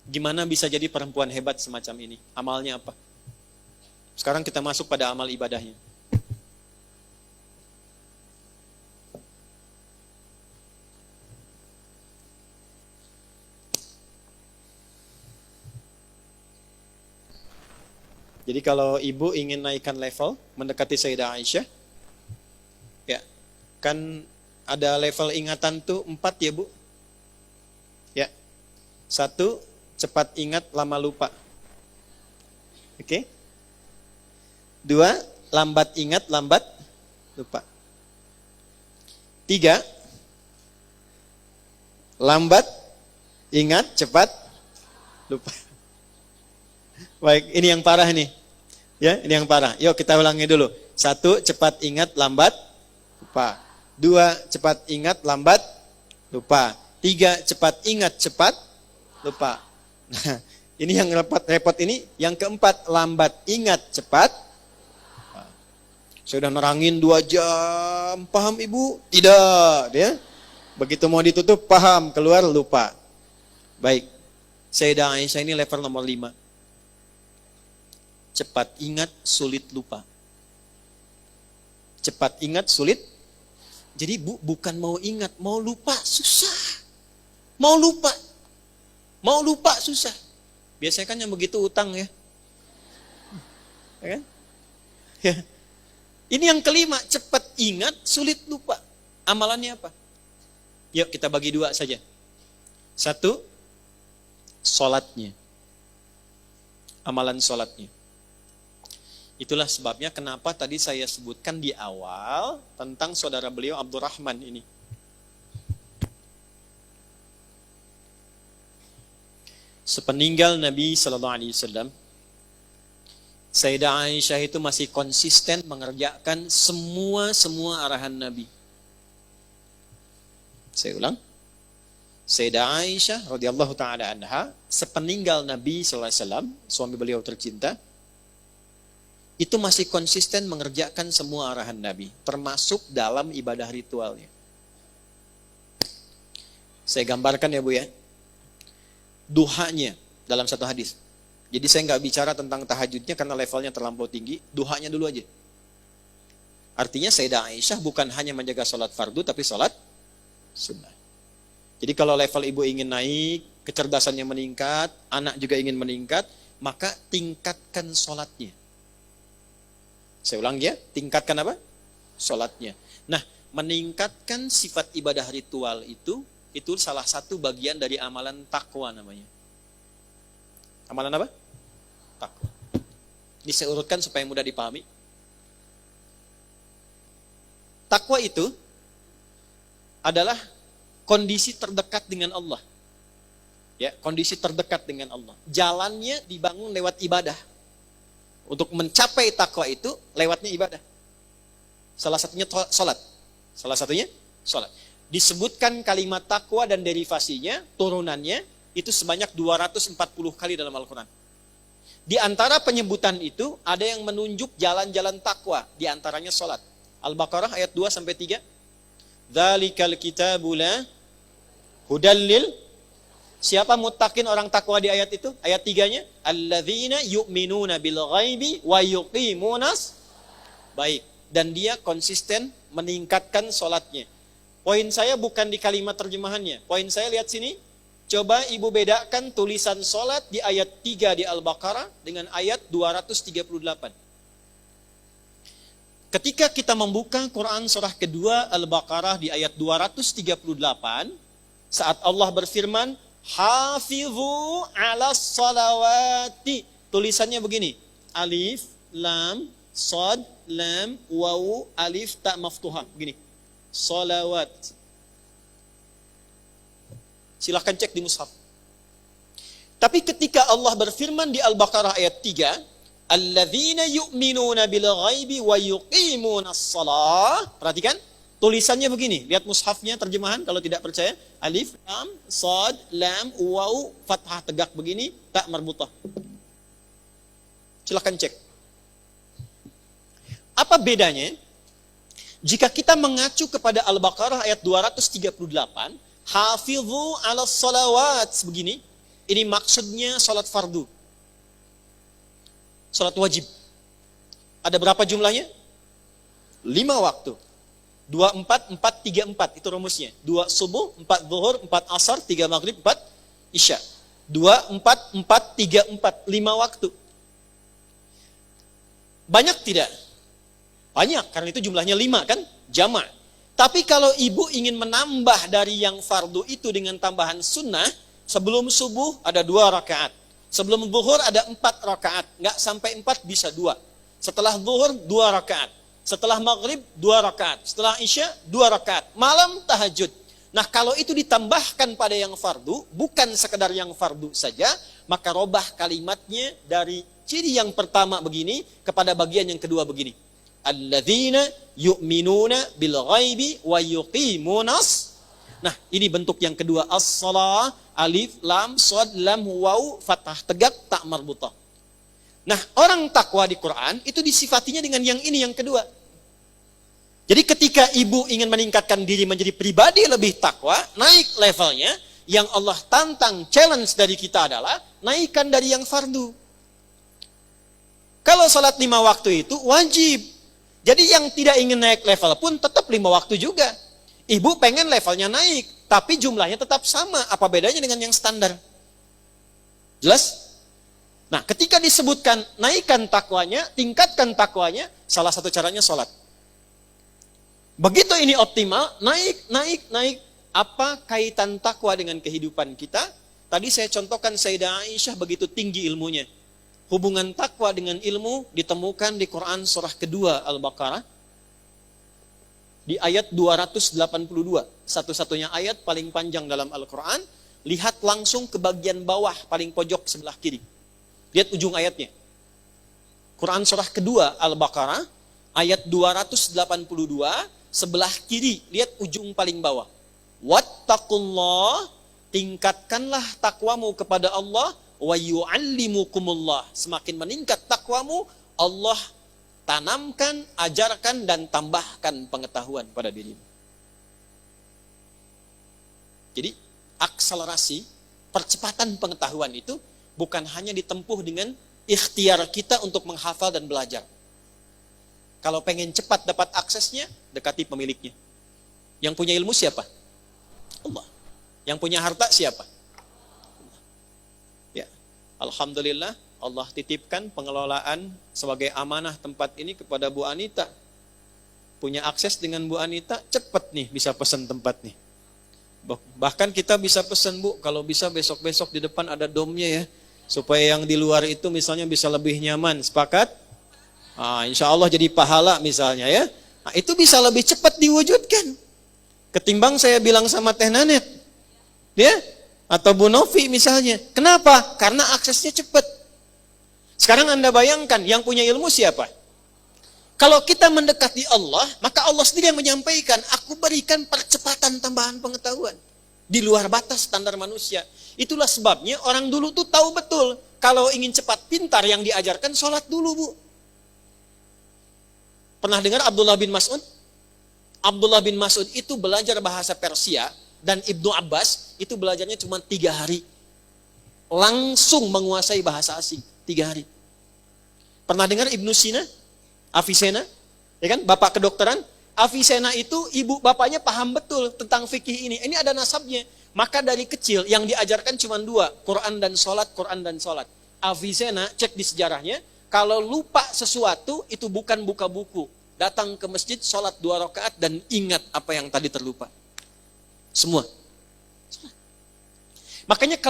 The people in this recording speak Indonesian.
Gimana bisa jadi perempuan hebat semacam ini? Amalnya apa? Sekarang kita masuk pada amal ibadahnya. Jadi kalau ibu ingin naikkan level, mendekati Sayyidah Aisyah, ya, kan ada level ingatan tuh 4 ya Bu. Ya. 1, cepat ingat, lama lupa. Oke. 2, lambat ingat, lambat lupa. 3, lambat ingat, cepat lupa. Baik, ini yang parah nih. Ya, ini yang parah. Yuk kita ulangi dulu. 1, cepat ingat, lambat lupa. 2, cepat ingat, lambat lupa. 3, cepat ingat, cepat lupa. Nah, ini yang repot ini. Yang keempat, lambat ingat, cepat. Saya udah nerangin 2 jam. Paham ibu? Tidak. Ya. Begitu mau ditutup, paham. Keluar, lupa. Baik. Sayyidah Aisyah ini level nomor 5. Cepat ingat, sulit lupa. Cepat ingat, sulit. Jadi bukan mau ingat, mau lupa susah. Mau lupa susah. Biasanya kan yang begitu utang ya. Ya kan? Ya. Ini yang kelima, cepat ingat, sulit lupa. Amalannya apa? Yuk kita bagi 2 saja. 1, sholatnya. Amalan sholatnya. Itulah sebabnya kenapa tadi saya sebutkan di awal tentang saudara beliau Abdurrahman ini. Sepeninggal Nabi SAW, Sayyidah Aisyah itu masih konsisten mengerjakan semua arahan Nabi. Saya ulang. Sayyidah Aisyah radhiyallahu taala anha, sepeninggal Nabi SAW, suami beliau tercinta, itu masih konsisten mengerjakan semua arahan Nabi, termasuk dalam ibadah ritualnya. Saya gambarkan ya Bu ya. Duhanya dalam satu hadis. Jadi saya nggak bicara tentang tahajudnya karena levelnya terlampau tinggi. Duhanya dulu aja. Artinya Sayyidah Aisyah bukan hanya menjaga sholat fardu, tapi sholat sunnah. Jadi kalau level ibu ingin naik, kecerdasannya meningkat, anak juga ingin meningkat, maka tingkatkan sholatnya. Saya ulang ya, tingkatkan apa? Sholatnya. Nah, meningkatkan sifat ibadah ritual itu salah satu bagian dari amalan takwa namanya. Amalan apa? Takwa. Ini saya urutkan supaya mudah dipahami. Takwa itu adalah kondisi terdekat dengan Allah. Ya, kondisi terdekat dengan Allah. Jalannya dibangun lewat ibadah. Untuk mencapai takwa itu lewatnya ibadah. Salah satunya sholat. Salah satunya sholat. Disebutkan kalimat takwa dan derivasinya, turunannya, itu sebanyak 240 kali dalam Al-Quran. Di antara penyebutan itu, ada yang menunjuk jalan-jalan takwa. Di antaranya sholat. Al-Baqarah ayat 2-3. Dzalikal kitabu la hudallil. Siapa muttaqin orang takwa di ayat itu? Ayat 3-nya, alladzina yu'minuna bil ghaibi wa yuqimunas. Baik, dan dia konsisten meningkatkan sholatnya. Poin saya bukan di kalimat terjemahannya. Poin saya lihat sini. Coba ibu bedakan tulisan sholat di ayat 3 di Al-Baqarah dengan ayat 238. Ketika kita membuka Quran surah kedua Al-Baqarah di ayat 238, saat Allah berfirman, Hafizu ala salawati. Tulisannya begini. Alif, lam, sad, lam, wawu, alif, ta maftuhah. Begini. Salawat. Silahkan cek di mushaf. Tapi ketika Allah berfirman di Al-Baqarah ayat 3, Alladzina yu'minuna bil ghaibi wa yuqimunas shalah. Perhatikan. Tulisannya begini, lihat mushafnya terjemahan kalau tidak percaya. Alif, lam, sad, lam, waw, fathah tegak begini, tak marbutah. Silahkan cek. Apa bedanya? Jika kita mengacu kepada Al-Baqarah ayat 238, Hafizu ala salawat, begini. Ini maksudnya sholat fardu. Sholat wajib. Ada berapa jumlahnya? 5 waktu. 2, 4, 4, 3, 4. Itu rumusnya. 2 subuh, 4 zuhur, 4 asar, 3 maghrib, 4 isya. 2, 4, 4, 3, 4. 5 waktu. Banyak tidak? Banyak, karena itu jumlahnya 5 kan? Jama'. Tapi kalau ibu ingin menambah dari yang fardu itu dengan tambahan sunnah, sebelum subuh ada 2 rakaat. Sebelum zuhur ada 4 rakaat. Nggak sampai 4 bisa 2. Setelah zuhur 2 rakaat. Setelah maghrib 2 rakaat. Setelah isya 2 rakaat. Malam tahajud. Nah kalau itu ditambahkan pada yang fardu, bukan sekedar yang fardu saja, maka robah kalimatnya dari ciri yang pertama begini kepada bagian yang kedua begini. Alladzina yu'minuna bil ghaibi wa yuqimunas. Nah, ini bentuk yang kedua, as-shalah, alif, lam, shad, lam, waw, fathah tegak, tak marbutah. Nah, orang takwa di Quran itu disifatinya dengan yang ini yang kedua. Jadi ketika ibu ingin meningkatkan diri menjadi pribadi lebih takwa, naik levelnya, yang Allah tantang challenge dari kita adalah naikkan dari yang fardu. Kalau salat 5 waktu itu wajib. Jadi yang tidak ingin naik level pun tetap 5 waktu juga. Ibu pengen levelnya naik, tapi jumlahnya tetap sama. Apa bedanya dengan yang standar? Jelas? Nah, ketika disebutkan naikkan takwanya, tingkatkan takwanya, salah satu caranya sholat. Begitu ini optimal, naik. Apa kaitan takwa dengan kehidupan kita? Tadi saya contohkan Sayyidah Aisyah begitu tinggi ilmunya. Hubungan takwa dengan ilmu ditemukan di Quran surah kedua Al-Baqarah di ayat 282. Satu-satunya ayat paling panjang dalam Al-Quran. Lihat langsung ke bagian bawah paling pojok sebelah kiri. Lihat ujung ayatnya. Quran surah kedua Al-Baqarah ayat 282 sebelah kiri. Lihat ujung paling bawah. Wattaqullah, tingkatkanlah takwamu kepada Allah. Wa yu'allimukumullah, semakin meningkat takwamu, Allah tanamkan, ajarkan dan tambahkan pengetahuan pada dirimu. Jadi akselerasi, percepatan pengetahuan itu bukan hanya ditempuh dengan ikhtiar kita untuk menghafal dan belajar. Kalau pengen cepat dapat aksesnya, dekati pemiliknya. Yang punya ilmu siapa? Allah. Yang punya harta siapa? Alhamdulillah Allah titipkan pengelolaan sebagai amanah tempat ini kepada Bu Anita. Punya akses dengan Bu Anita, cepat nih bisa pesan tempat nih. Bahkan kita bisa pesan Bu, kalau bisa besok-besok di depan ada domnya ya. Supaya yang di luar itu misalnya bisa lebih nyaman, sepakat? Insya Allah jadi pahala misalnya ya. Nah, itu bisa lebih cepat diwujudkan. Ketimbang saya bilang sama Teh Nanet. Ya? Atau Bu Novi misalnya. Kenapa? Karena aksesnya cepat. Sekarang Anda bayangkan, yang punya ilmu siapa? Kalau kita mendekati Allah, maka Allah sendiri yang menyampaikan, aku berikan percepatan tambahan pengetahuan. Di luar batas standar manusia. Itulah sebabnya orang dulu tuh tahu betul, kalau ingin cepat pintar yang diajarkan, sholat dulu Bu. Pernah dengar Abdullah bin Mas'ud? Abdullah bin Mas'ud itu belajar bahasa Persia, dan Ibnu Abbas itu belajarnya cuma 3 hari. Langsung menguasai bahasa asing 3 hari. Pernah dengar Ibnu Sina? Avicenna? Ya kan? Bapak kedokteran? Avicenna itu ibu bapaknya paham betul tentang fikih ini. Ini ada nasabnya. Maka dari kecil yang diajarkan cuma 2. Quran dan sholat, Quran dan sholat. Avicenna, cek di sejarahnya. Kalau lupa sesuatu, itu bukan buka buku. Datang ke masjid, sholat 2 rakaat dan ingat apa yang tadi terlupa. Semua. Makanya